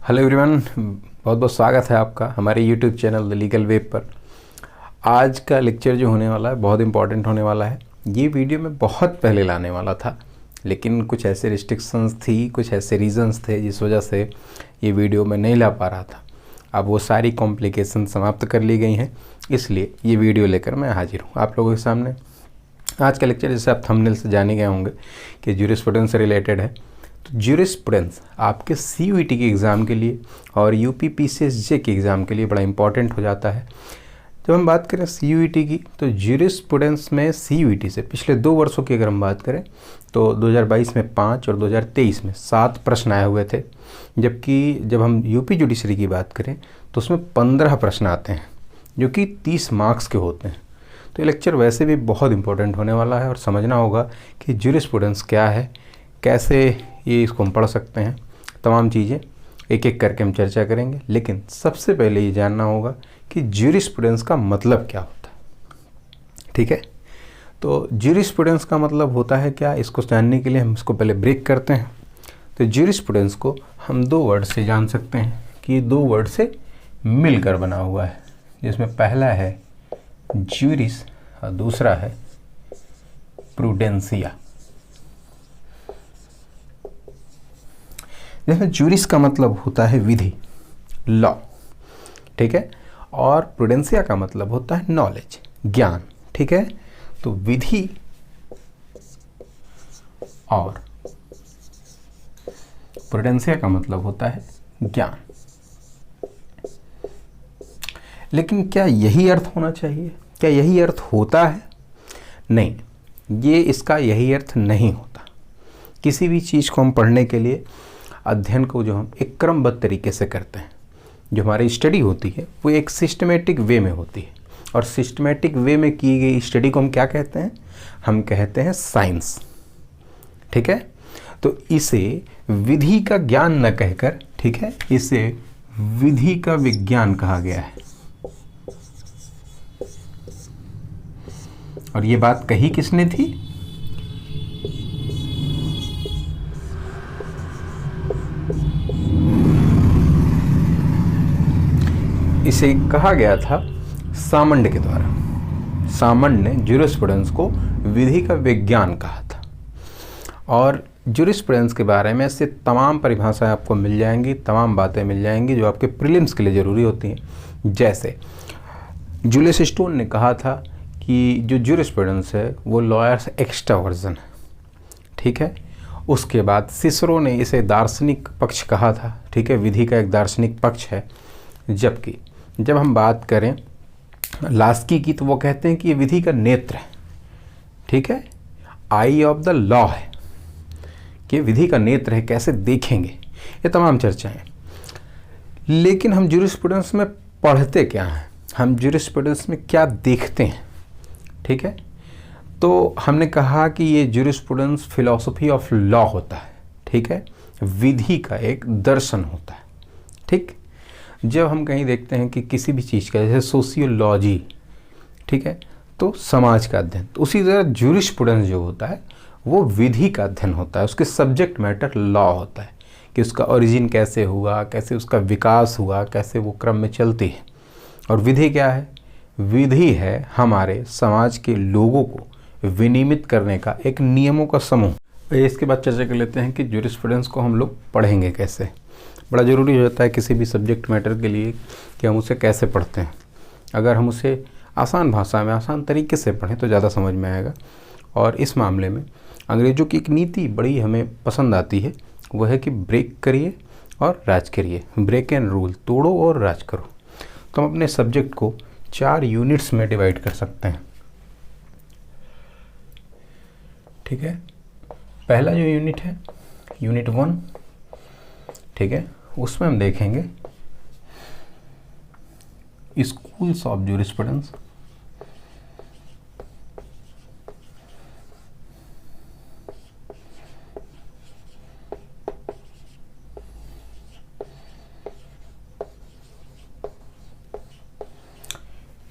Hello everyone, बहुत बहुत स्वागत है आपका हमारे YouTube channel the legal web पर। आज का लेक्चर जो होने वाला है बहुत इंपॉर्टेंट होने वाला है। ये वीडियो मैं बहुत पहले लाने वाला था, लेकिन कुछ ऐसे रिस्ट्रिक्शंस थी, कुछ ऐसे रीजंस थे जिस वजह से ये वीडियो मैं नहीं ला पा रहा था। अब वो सारी कॉम्प्लिकेशन समाप्त कर ली गई हैं, इसलिए ये वीडियो लेकर मैं हाजिर हूँ आप लोगों के सामने। आज का लेक्चर जैसे आप थंबनेल से जाने गए होंगे कि ज्यूरिस्प्रूडेंस से रिलेटेड है। तो ज्यूरिस्प्रूडेंस आपके सीयूईटी के एग्ज़ाम के लिए और यूपी पीसीएसजे के एग्ज़ाम के लिए बड़ा इंपॉर्टेंट हो जाता है। जब हम बात करें सीयूईटी की, तो ज्यूरिस्प्रूडेंस में सीयूईटी से पिछले 2 वर्षों की अगर हम बात करें तो 2022 में 5 और 2023 में 7 प्रश्न आए हुए थे, जबकि जब हम यूपी जुडिशरी की बात करें तो उसमें 15 प्रश्न आते हैं जो कि 30 मार्क्स के होते हैं। तो ये लेक्चर वैसे भी बहुत इंपॉर्टेंट होने वाला है और समझना होगा कि ज्यूरिस्प्रूडेंस क्या है, कैसे ये इसको हम पढ़ सकते हैं, तमाम चीज़ें एक एक करके हम चर्चा करेंगे। लेकिन सबसे पहले ये जानना होगा कि ज्यूरिस्प्रूडेंस का मतलब क्या होता है। ठीक है, तो ज्यूरिस्प्रूडेंस का मतलब होता है क्या, इसको जानने के लिए हम इसको पहले ब्रेक करते हैं। तो ज्यूरिस्प्रूडेंस को हम 2 वर्ड से जान सकते हैं कि ये 2 वर्ड से मिलकर बना हुआ है, जिसमें पहला है ज्यूरिस और दूसरा है प्रूडेंसिया। जिसमें ज्यूरिस का मतलब होता है विधि, लॉ, ठीक है, और प्रूडेंसिया का मतलब होता है नॉलेज, ज्ञान। ठीक है, तो विधि और प्रूडेंसिया का मतलब होता है ज्ञान। लेकिन क्या यही अर्थ होना चाहिए? क्या यही अर्थ होता है? नहीं, ये इसका यही अर्थ नहीं होता। किसी भी चीज़ को हम पढ़ने के लिए अध्ययन को जो हम एक क्रमबद्ध तरीके से करते हैं, जो हमारी स्टडी होती है वो एक सिस्टमेटिक वे में होती है, और सिस्टमेटिक वे में की गई स्टडी को हम क्या कहते हैं? हम कहते हैं साइंस। ठीक है, तो इसे विधि का ज्ञान न कहकर, ठीक है, इसे विधि का विज्ञान कहा गया है। और ये बात कही किसने थी? इसे कहा गया था सामंड के द्वारा। सामंड ने ज्यूरिस्प्रूडेंस को विधि का विज्ञान कहा था। और ज्यूरिस्प्रूडेंस के बारे में ऐसे तमाम परिभाषाएं आपको मिल जाएंगी, तमाम बातें मिल जाएंगी जो आपके प्रीलिम्स के लिए ज़रूरी होती हैं। जैसे जूलियस स्टोन ने कहा था कि जो ज्यूरिस्प्रूडेंस है वो लॉयर्स एक्स्ट्रा वर्जन है। ठीक है, उसके बाद सिसरो ने इसे दार्शनिक पक्ष कहा था। ठीक है, विधि का एक दार्शनिक पक्ष है। जबकि जब हम बात करें लास्की की, तो वो कहते हैं कि ये विधि का नेत्र है। ठीक है, आई ऑफ द लॉ है, कि विधि का नेत्र है, कैसे देखेंगे, ये तमाम चर्चाएं। लेकिन हम ज्यूरिस्प्रूडेंस में पढ़ते क्या हैं, हम ज्यूरिस्प्रूडेंस में क्या देखते हैं? ठीक है, तो हमने कहा कि ये ज्यूरिस्प्रूडेंस फिलॉसफी ऑफ लॉ होता है। ठीक है, विधि का एक दर्शन होता है। ठीक, जब हम कहीं देखते हैं कि किसी भी चीज़ का, जैसे सोशियोलॉजी, ठीक है, तो समाज का अध्ययन, तो उसी तरह ज्यूरिस्प्रूडेंस जो होता है वो विधि का अध्ययन होता है। उसके सब्जेक्ट मैटर लॉ होता है कि उसका ओरिजिन कैसे हुआ, कैसे उसका विकास हुआ, कैसे वो क्रम में चलती है। और विधि क्या है? विधि है हमारे समाज के लोगों को विनियमित करने का एक नियमों का समूह। इसके बाद चर्चा कर लेते हैं कि ज्यूरिस्प्रूडेंस को हम लोग पढ़ेंगे कैसे। बड़ा ज़रूरी हो जाता है किसी भी सब्जेक्ट मैटर के लिए कि हम उसे कैसे पढ़ते हैं। अगर हम उसे आसान भाषा में, आसान तरीके से पढ़ें तो ज़्यादा समझ में आएगा। और इस मामले में अंग्रेज़ों की एक नीति बड़ी हमें पसंद आती है, वह है कि ब्रेक करिए और राज करिए, ब्रेक एंड रूल, तोड़ो और राज करो। तो हम अपने सब्जेक्ट को 4 यूनिट्स में डिवाइड कर सकते हैं। ठीक है, पहला जो यूनिट है यूनिट 1, ठीक है, उसमें हम देखेंगे स्कूल्स ऑफ ज्यूरिस्प्रूडेंस।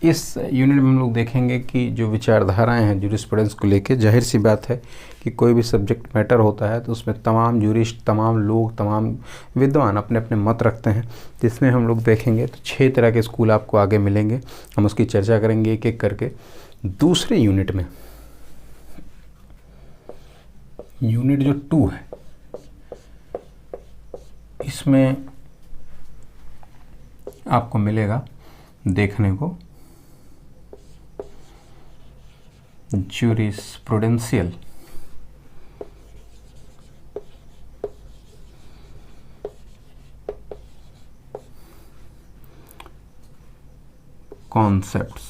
इस यूनिट में हम लोग देखेंगे कि जो विचारधाराएं हैं जूरिस्प्रूडेंस को लेके, जाहिर सी बात है कि कोई भी सब्जेक्ट मैटर होता है तो उसमें तमाम जूरिस्ट, तमाम लोग, तमाम विद्वान अपने अपने मत रखते हैं, जिसमें हम लोग देखेंगे तो 6 तरह के स्कूल आपको आगे मिलेंगे। हम उसकी चर्चा करेंगे एक एक करके। दूसरे यूनिट में, यूनिट जो 2 है, इसमें आपको मिलेगा देखने को जूरिस्प्रूडेंशियल कॉन्सेप्ट्स।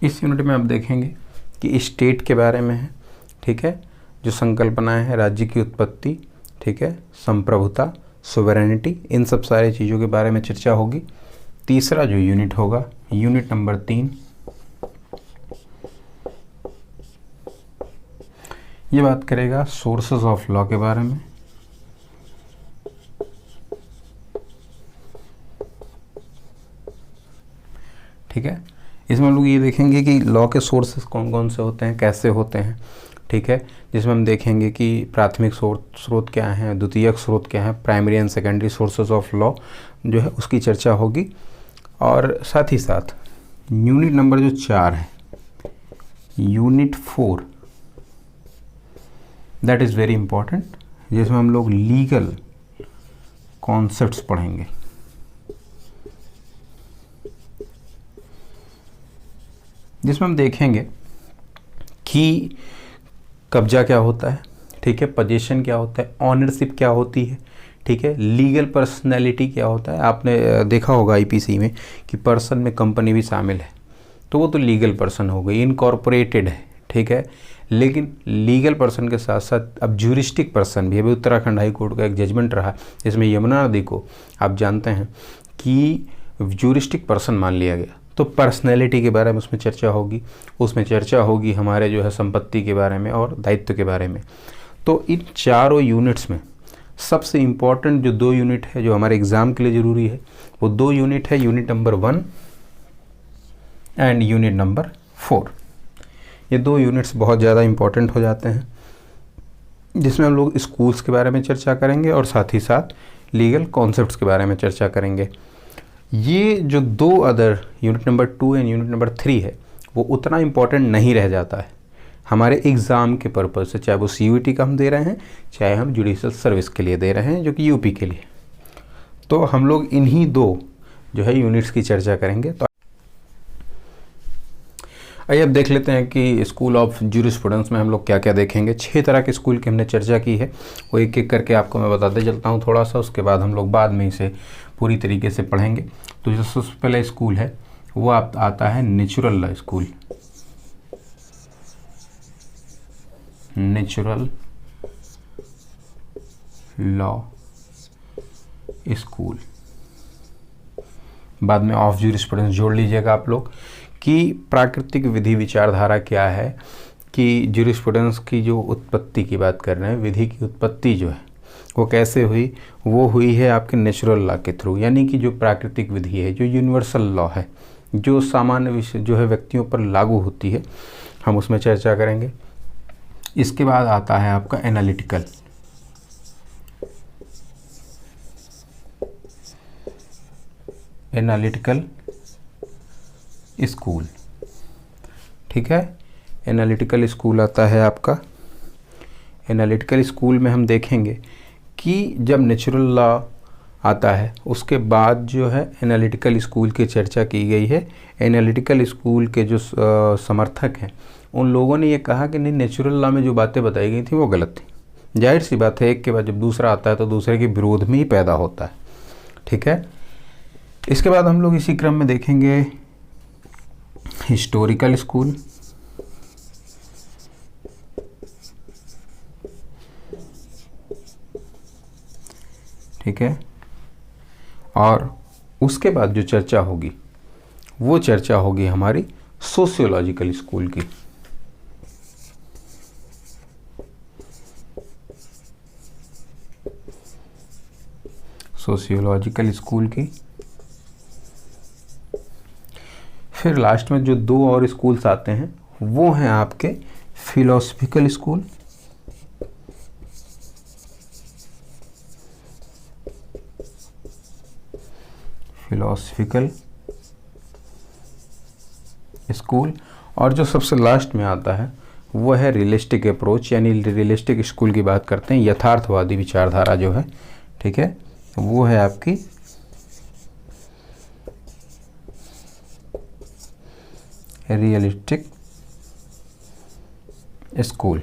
इस यूनिट में आप देखेंगे कि स्टेट के बारे में है, ठीक है, जो संकल्पनाएं हैं, राज्य की उत्पत्ति, ठीक है, संप्रभुता, सोवेरेनिटी, इन सब सारी चीज़ों के बारे में चर्चा होगी। तीसरा जो यूनिट होगा, यूनिट नंबर 3, ये बात करेगा सोर्सेस ऑफ लॉ के बारे में। ठीक है, इसमें हम लोग ये देखेंगे कि लॉ के सोर्सेस कौन कौन से होते हैं, कैसे होते हैं, ठीक है, जिसमें हम देखेंगे कि प्राथमिक स्रोत क्या हैं, द्वितीयक स्रोत क्या हैं, primary and secondary sources of law जो है उसकी चर्चा होगी। और साथ ही साथ यूनिट नंबर जो 4 है, unit 4, that is very important, जिसमें हम लोग लीगल कॉन्सेप्ट्स पढ़ेंगे। जिसमें हम देखेंगे कि कब्जा क्या होता है, ठीक है, पोजीशन क्या होता है, ऑनरशिप क्या होती है, ठीक है, लीगल पर्सनैलिटी क्या होता है। आपने देखा होगा आईपीसी में कि पर्सन में कंपनी भी शामिल है, तो वो तो लीगल पर्सन हो गई, इनकॉर्पोरेटेड है, ठीक है। लेकिन लीगल पर्सन के साथ साथ अब ज्यूरिस्टिक पर्सन भी है। अभी उत्तराखंड हाई कोर्ट का एक जजमेंट रहा जिसमें यमुना नदी को आप जानते हैं कि ज्यूरिस्टिक पर्सन मान लिया गया, तो पर्सनैलिटी के बारे में उसमें चर्चा होगी। उसमें चर्चा होगी हमारे जो है संपत्ति के बारे में और दायित्व के बारे में। तो इन चारों यूनिट्स में सबसे इम्पॉर्टेंट जो 2 यूनिट है जो हमारे एग्ज़ाम के लिए ज़रूरी है, वो 2 यूनिट है, unit number 1 and unit number 4। ये 2 यूनिट्स बहुत ज़्यादा इम्पॉर्टेंट हो जाते हैं, जिसमें हम लोग स्कूल्स के बारे में चर्चा करेंगे और साथ ही साथ लीगल कॉन्सेप्ट्स के बारे में चर्चा करेंगे। ये जो 2 other unit number 2 and unit number 3 है, वो उतना इम्पॉर्टेंट नहीं रह जाता है हमारे एग्ज़ाम के पर्पज़ से, चाहे वो सीयूईटी का हम दे रहे हैं, चाहे हम जुडिशल सर्विस के लिए दे रहे हैं जो कि यूपी के लिए। तो हम लोग इन्हीं 2 जो है यूनिट्स की चर्चा करेंगे। तो आइए अब देख लेते हैं कि स्कूल ऑफ ज्यूरिस्प्रूडेंस में हम लोग क्या क्या देखेंगे। 6 तरह के स्कूल की हमने चर्चा की है, वो एक एक करके आपको मैं बताते चलता हूँ थोड़ा सा, उसके बाद हम लोग बाद में इसे पूरी तरीके से पढ़ेंगे। तो जो सबसे पहला स्कूल है वो आता है natural law school. Natural law school, बाद में ऑफ ज्यूरिस्प्रूडेंस जोड़ लीजिएगा आप लोग कि प्राकृतिक विधि विचारधारा क्या है, कि ज्यूरिस्प्रूडेंस की जो उत्पत्ति की बात कर रहे हैं, विधि की उत्पत्ति जो है वो कैसे हुई, वो हुई है आपके नेचुरल लॉ के थ्रू, यानी कि जो प्राकृतिक विधि है, जो यूनिवर्सल लॉ है, जो सामान्य विषय जो है व्यक्तियों पर लागू होती है, हम उसमें चर्चा करेंगे। इसके बाद आता है आपका एनालिटिकल। एनालिटिकल स्कूल, ठीक है, एनालिटिकल स्कूल आता है आपका। एनालिटिकल स्कूल में हम देखेंगे कि जब नेचुरल लॉ आता है उसके बाद जो है एनालिटिकल स्कूल की चर्चा की गई है। एनालिटिकल स्कूल के जो समर्थक हैं उन लोगों ने ये कहा कि नहीं, नेचुरल लॉ में जो बातें बताई गई थी वो गलत थी। जाहिर सी बात है, एक के बाद जब दूसरा आता है तो दूसरे के विरोध में ही पैदा होता है, ठीक है। इसके बाद हम लोग इसी क्रम में देखेंगे हिस्टोरिकल स्कूल। ठीक है, और उसके बाद जो चर्चा होगी वो चर्चा होगी हमारी सोशियोलॉजिकल स्कूल की। सोशियोलॉजिकल स्कूल की फिर लास्ट में जो 2 और स्कूल्स आते हैं वो हैं आपके फिलोसफिकल स्कूल और जो सबसे लास्ट में आता है वो है रियलिस्टिक अप्रोच, यानी रियलिस्टिक स्कूल की बात करते हैं, यथार्थवादी विचारधारा जो है, ठीक है, वो है आपकी रियलिस्टिक स्कूल।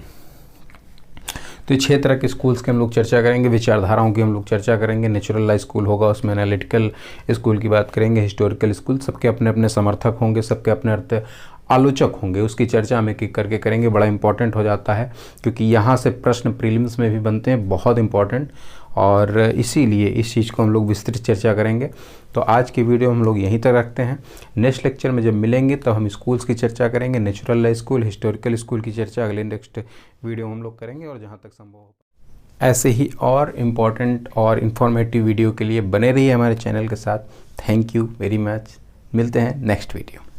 तो 6 तरह के स्कूल्स की हम लोग चर्चा करेंगे, विचारधाराओं की हम लोग चर्चा करेंगे। नेचुरल ला स्कूल होगा, उसमें एनालिटिकल स्कूल की बात करेंगे, हिस्टोरिकल स्कूल, सबके अपने अपने समर्थक होंगे, सबके अपने अर्थ आलोचक होंगे, उसकी चर्चा हम एक एक करके करेंगे। बड़ा इंपॉर्टेंट हो जाता है क्योंकि यहाँ से प्रश्न प्रीलिम्स में भी बनते हैं, बहुत इंपॉर्टेंट, और इसीलिए इस चीज़ को हम लोग विस्तृत चर्चा करेंगे। तो आज की वीडियो हम लोग यहीं तक रखते हैं। नेक्स्ट लेक्चर में जब मिलेंगे तब हम स्कूल्स की चर्चा करेंगे, नेचुरल ला स्कूल, हिस्टोरिकल स्कूल की चर्चा अगले नेक्स्ट वीडियो हम लोग करेंगे। और जहाँ तक संभव हो ऐसे ही और इम्पॉर्टेंट और इन्फॉर्मेटिव वीडियो के लिए बने रहिए हमारे चैनल के साथ। Thank you very much. मिलते हैं नेक्स्ट वीडियो।